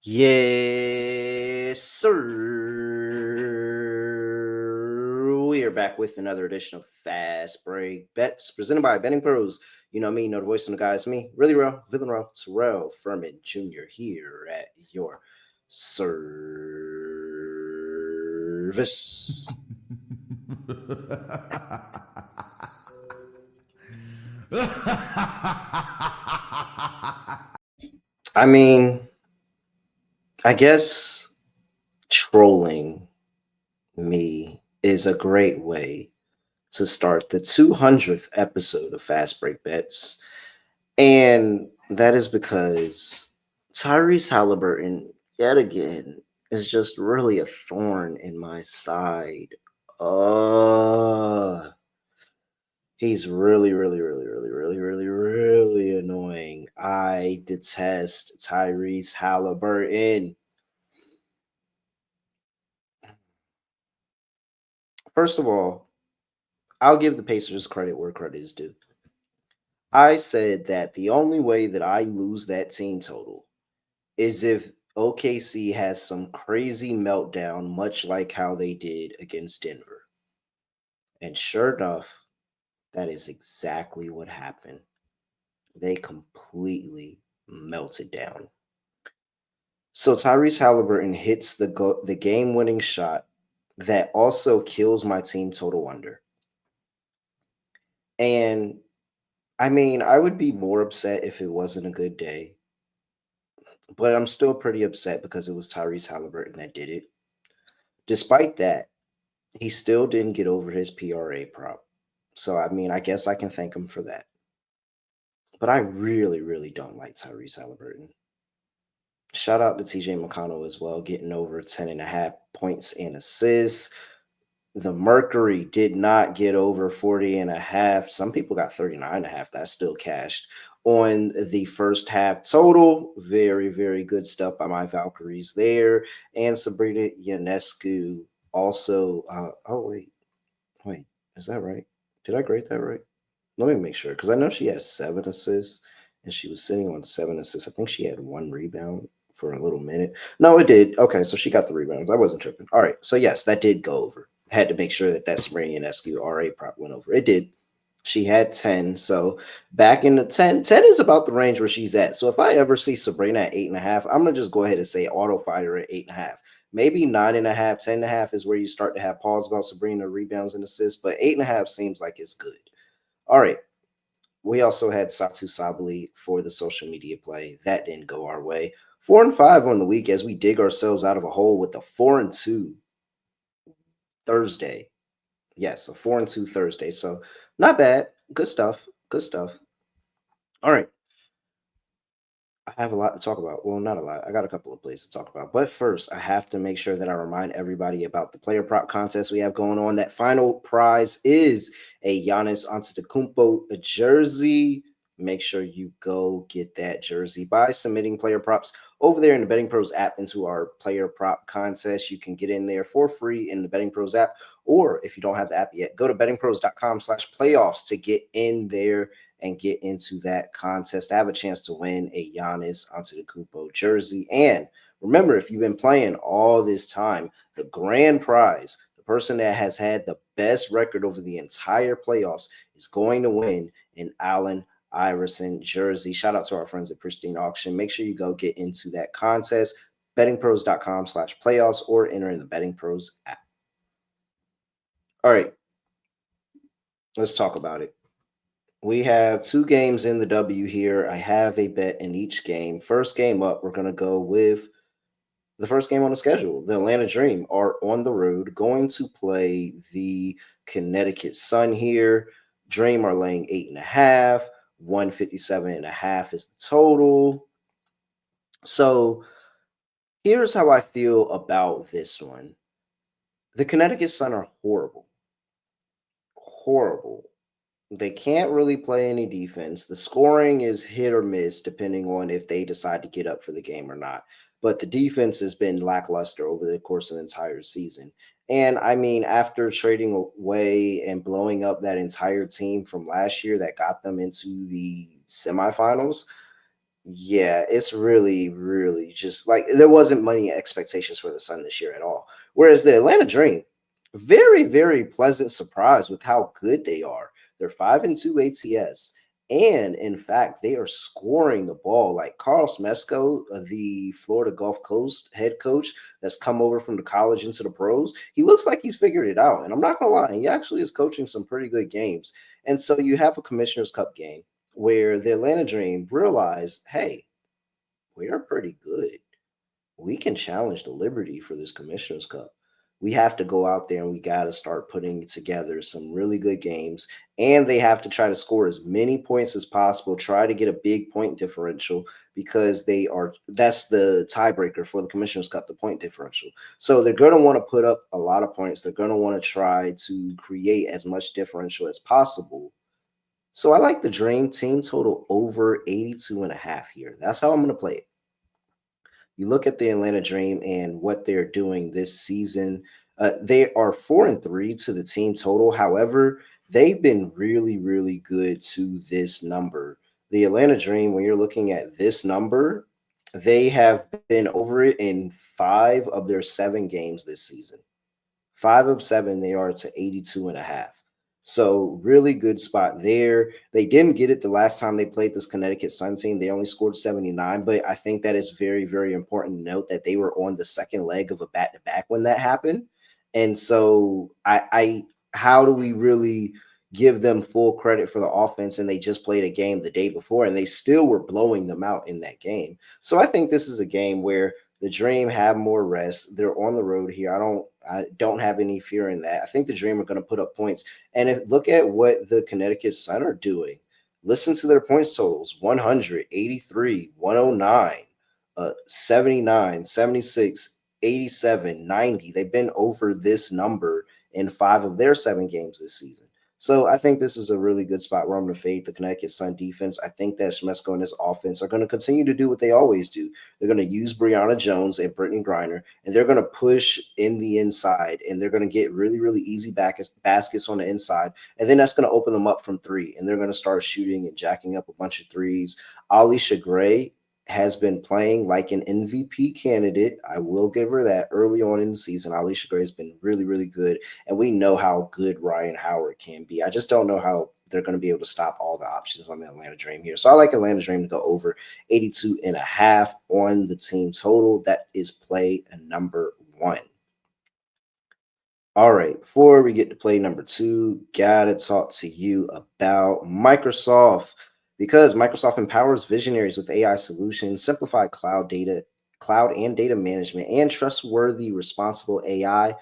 Yes, sir. We are back with another edition of Fast Break Bets presented by BettingPros. You know me, you know the voice of the guy. It's me, really real, villain real, Terrell Furman Jr. here at your service. I mean, I guess trolling me is a great way to start the 200th episode of Fast Break Bets. And that is because Tyrese Haliburton, yet again, is just really a thorn in my side. He's really annoying. I detest Tyrese Haliburton. First of all, I'll give the Pacers credit where credit is due. I said that the only way that I lose that team total is if OKC has some crazy meltdown, much like how they did against Denver. And sure enough, that is exactly what happened. They completely melted down. So Tyrese Halliburton hits the game-winning shot that also kills my team total under. And I mean, I would be more upset if it wasn't a good day, but I'm still pretty upset because it was Tyrese Halliburton that did it. Despite that, he still didn't get over his PRA prop. So, I mean, I guess I can thank him for that. But I really don't like Tyrese Haliburton. Shout out to TJ McConnell as well, getting over 10.5 points and assists. The Mercury did not get over 40.5. Some people got 39.5. That's still cashed on the first half total. Very good stuff by my Valkyries there. And Sabrina Ionescu also. Wait, is that right? Did I grade that right? Let me make sure because I know she has 7 assists and she was sitting on 7 assists. I think she had 1 rebound for a little minute. No, it did. Okay, so she got the rebounds. I wasn't tripping. All right, so yes, that did go over. Had to make sure that Sabrina Ionescu RA prop went over. It did. She had 10. So back in the 10 is about the range where she's at. So if I ever see Sabrina at 8.5, I'm gonna just go ahead and say auto fighter at 8.5. Maybe 9.5, 10.5 is where you start to have pause about Sabrina rebounds and assists, but 8.5 seems like it's good. All right. We also had Satu Sabali for the social media play. That didn't go our way. 4-5 on the week as we dig ourselves out of a hole with the 4-2 Thursday. Yes, a 4-2 Thursday. So not bad. Good stuff. Good stuff. All right. I have a lot to talk about. Well, not a lot. I got a couple of plays to talk about. But first, I have to make sure that I remind everybody about the player prop contest we have going on. That final prize is a Giannis Antetokounmpo jersey. Make sure you go get that jersey by submitting player props over there in the Betting Pros app into our player prop contest. You can get in there for free in the Betting Pros app. Or if you don't have the app yet, go to bettingpros.com/playoffs to get in there and get into that contest. I have a chance to win a Giannis Antetokounmpo jersey. And remember, if you've been playing all this time, the grand prize, the person that has had the best record over the entire playoffs, is going to win an Allen Iverson jersey. Shout out to our friends at Pristine Auction. Make sure you go get into that contest. bettingpros.com/playoffs or enter in the Betting Pros app. All right, let's talk about it. We have 2 games in the W here. I have a bet in each game. First game up, we're going to go with the first game on the schedule. The Atlanta Dream are on the road going to play the Connecticut Sun here. Dream are laying 8.5. 157.5 is the total. So here's how I feel about this one. The Connecticut Sun are horrible. Horrible. They can't really play any defense. The scoring is hit or miss depending on if they decide to get up for the game or not. But the defense has been lackluster over the course of the entire season. And I mean, after trading away and blowing up that entire team from last year that got them into the semifinals, Yeah, it's really, really just like there wasn't money expectations for the Sun this year at all. Whereas the Atlanta Dream, very, very pleasant surprise with how good they are. They're 5-2 ATS. And in fact, they are scoring the ball. Like Carl Smesco, the Florida Gulf Coast head coach that's come over from the college into the pros, he looks like he's figured it out. And I'm not gonna lie, he actually is coaching some pretty good games. And so you have a Commissioner's Cup game where the Atlanta Dream realized, hey, we are pretty good. We can challenge the Liberty for this Commissioner's Cup. We have to go out there and we got to start putting together some really good games. And they have to try to score as many points as possible, try to get a big point differential because that's the tiebreaker for the Commissioner's Cup, the point differential. So they're going to want to put up a lot of points. They're going to want to try to create as much differential as possible. So I like the Dream team total over 82 and a half here. That's how I'm going to play it. You look at the Atlanta Dream and what they're doing this season. They are 4-3 to the team total. However, they've been really, really good to this number. The Atlanta Dream, when you're looking at this number, they have been over it in 5 of their 7 games this season. 5 of 7, they are to 82 and a half. So really good spot there. They didn't get it the last time they played this Connecticut Sun team. They only scored 79, but I think that is very, very important to note that they were on the second leg of a back-to-back when that happened. And so how do we really give them full credit for the offense? And they just played a game the day before and they still were blowing them out in that game. So I think this is a game where the Dream have more rest. They're on the road here. I don't have any fear in that. I think the Dream are going to put up points. And if look at what the Connecticut Sun are doing. Listen to their points totals: 100, 83, 109, 79, 76, 87, 90. They've been over this number in 5 of their 7 games this season. So I think this is a really good spot where I'm going to fade the Connecticut Sun defense. I think that Shmesko and his offense are going to continue to do what they always do. They're going to use Brianna Jones and Brittany Griner, and they're going to push in the inside, and they're going to get really, really easy baskets on the inside, and then that's going to open them up from three, and they're going to start shooting and jacking up a bunch of threes. Alicia Gray has been playing like an MVP candidate. I will give her that early on in the season. Alicia Gray has been really, really good, and we know how good Ryan Howard can be. I just don't know how they're going to be able to stop all the options on the Atlanta Dream here. So I like Atlanta Dream to go over 82 and a half on the team total. That is play number 1. All right, before we get to play number 2, gotta talk to you about Microsoft because Microsoft empowers visionaries with AI solutions, simplified cloud and data management, and trustworthy, responsible AI.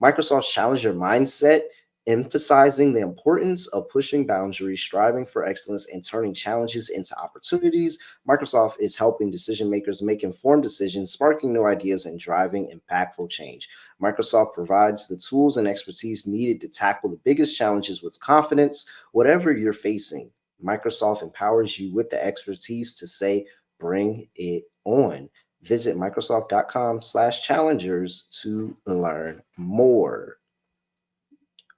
Microsoft's challenger mindset, emphasizing the importance of pushing boundaries, striving for excellence, and turning challenges into opportunities. Microsoft is helping decision makers make informed decisions, sparking new ideas, and driving impactful change. Microsoft provides the tools and expertise needed to tackle the biggest challenges with confidence. Whatever you're facing, Microsoft empowers you with the expertise to say, bring it on. Visit Microsoft.com/challengers to learn more.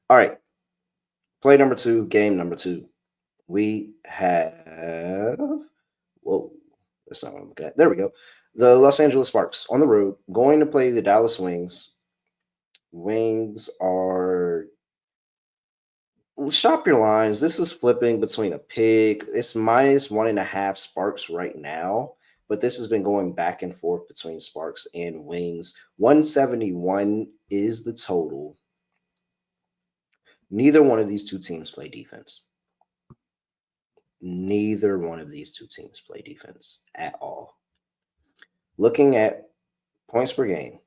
All right, play number 2, game number 2. We have, whoa, that's not what I'm looking at. There we go. The Los Angeles Sparks on the road going to play the Dallas Wings. Wings are, shop your lines. This is flipping between a pig. It's -1.5 Sparks right now, but this has been going back and forth between Sparks and Wings. 171 is the total. Neither one of these two teams play defense. Neither one of these two teams play defense at all. Looking at points per game,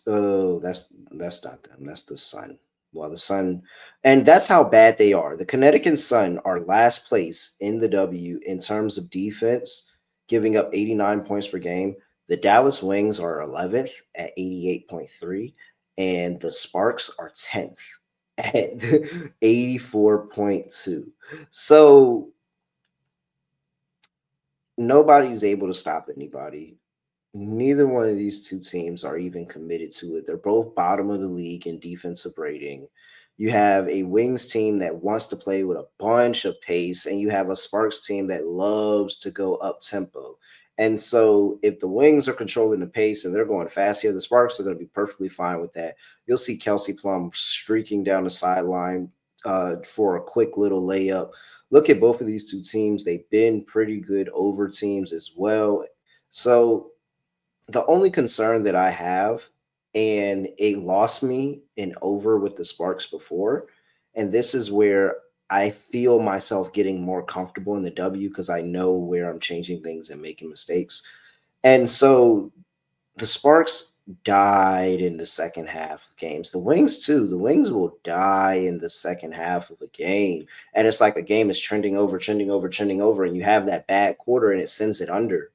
oh, that's not them. That's the Sun. Well, the Sun, and that's how bad they are. The Connecticut Sun are last place in the W in terms of defense, giving up 89 points per game. The Dallas Wings are 11th at 88.3, and the Sparks are 10th at 84.2. So nobody's able to stop anybody. Neither one of these two teams are even committed to it. They're both bottom of the league in defensive rating. You have a Wings team that wants to play with a bunch of pace, and you have a Sparks team that loves to go up tempo. And so, if the Wings are controlling the pace and they're going fast here, the Sparks are going to be perfectly fine with that. You'll see Kelsey Plum streaking down the sideline for a quick little layup. Look at both of these two teams. They've been pretty good over teams as well. So, the only concern that I have, and it lost me in over with the Sparks before, and this is where I feel myself getting more comfortable in the W because I know where I'm changing things and making mistakes. And so the Sparks died in the second half of games. The Wings, too. The Wings will die in the second half of a game. And it's like a game is trending over, trending over, trending over, and you have that bad quarter and it sends it under.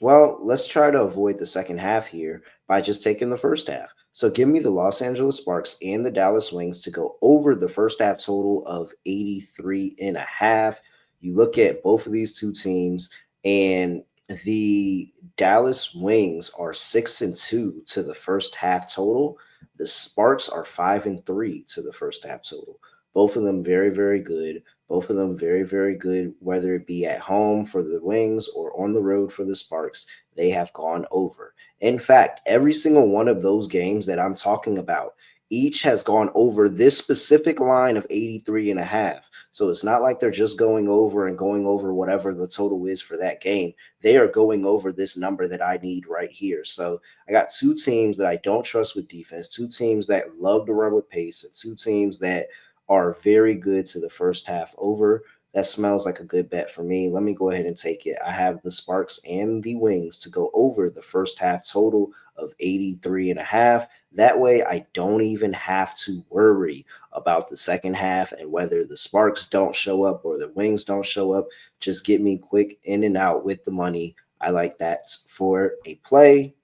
Well, let's try to avoid the second half here by just taking the first half. So give me the Los Angeles Sparks and the Dallas Wings to go over the first half total of 83 and a half. You look at both of these two teams, and the Dallas Wings are 6-2 to the first half total. The Sparks are 5-3 to the first half total. Both of them very, very good. Both of them very, very good, whether it be at home for the Wings or on the road for the Sparks. They have gone over. In fact, every single one of those games that I'm talking about, each has gone over this specific line of 83 and a half. So it's not like they're just going over and going over whatever the total is for that game. They are going over this number that I need right here. So I got two teams that I don't trust with defense, two teams that love to run with pace, and two teams that are very good to the first half over. That smells like a good bet for me. Let me go ahead and take it. I have the Sparks and the Wings to go over the first half total of 83 and a half. That way, I don't even have to worry about the second half and whether the Sparks don't show up or the Wings don't show up. Just get me quick in and out with the money. I like that for a play.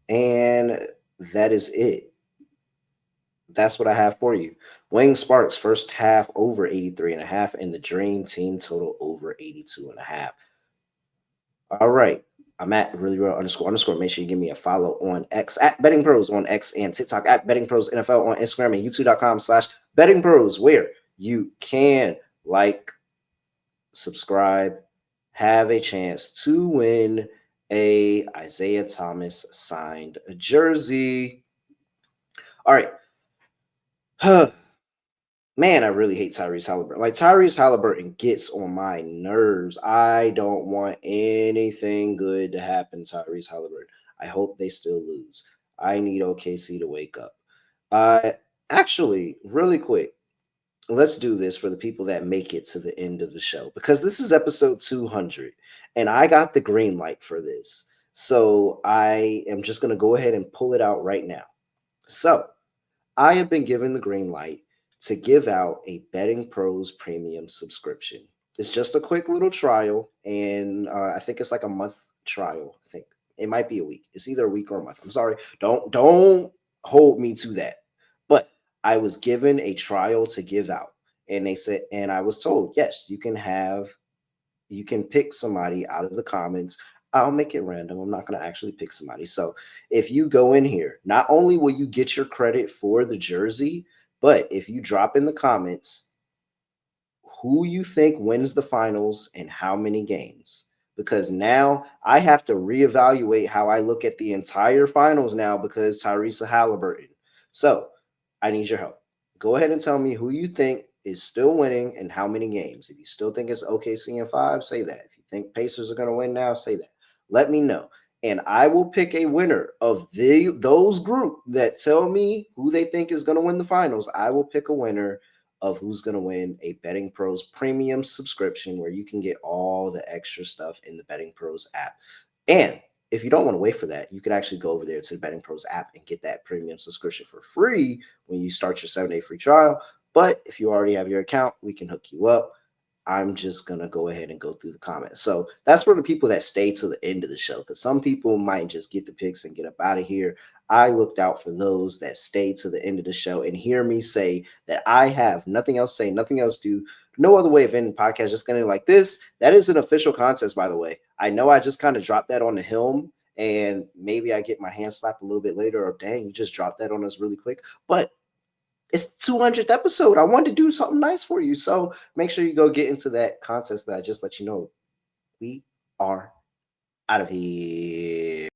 And that is it. That's what I have for you. Wing Sparks first half over 83 and a half, and the Dream Team total over 82 and a half. All right. I'm at really real underscore underscore. Make sure you give me a follow on X at Betting Pros on X and TikTok at Betting Pros NFL on Instagram and YouTube.com/Betting Pros, where you can like, subscribe, have a chance to win a Isaiah Thomas signed jersey. All right. Man, I really hate Tyrese Haliburton. Like, Tyrese Haliburton gets on my nerves. I don't want anything good to happen to Tyrese Haliburton. I hope they still lose. I need OKC to wake up. Actually, really quick, let's do this for the people that make it to the end of the show, because this is episode 200 and I got the green light for this. So I am just going to go ahead and pull it out right now. So I have been given the green light to give out a Betting Pros premium subscription. It's just a quick little trial, and I think it's like a month trial. I think it might be a week. It's either a week or a month. I'm sorry. Don't hold me to that. But I was given a trial to give out, and they said, and I was told, yes, you can pick somebody out of the comments. I'll make it random. I'm not going to actually pick somebody. So if you go in here, not only will you get your credit for the jersey, but if you drop in the comments who you think wins the finals and how many games, because now I have to reevaluate how I look at the entire finals now because Tyrese Haliburton. So I need your help. Go ahead and tell me who you think is still winning and how many games. If you still think it's OKC in five, say that. If you think Pacers are going to win now, say that. Let me know. And I will pick a winner of those group that tell me who they think is going to win the finals. I will pick a winner of who's going to win a Betting Pros premium subscription where you can get all the extra stuff in the Betting Pros app. And if you don't want to wait for that, you can actually go over there to the Betting Pros app and get that premium subscription for free when you start your 7-day free trial. But if you already have your account, we can hook you up. I'm just going to go ahead and go through the comments. So that's for the people that stay to the end of the show, because some people might just get the picks and get up out of here. I looked out for those that stay to the end of the show and hear me say that I have nothing else to say, nothing else to do, no other way of ending the podcast, just going to like this. That is an official contest, by the way. I know I just kind of dropped that on the helm, and maybe I get my hand slapped a little bit later, or dang, you just dropped that on us really quick. But It's 200th episode. I wanted to do something nice for you. So make sure you go get into that contest that I just let you know. We are out of here.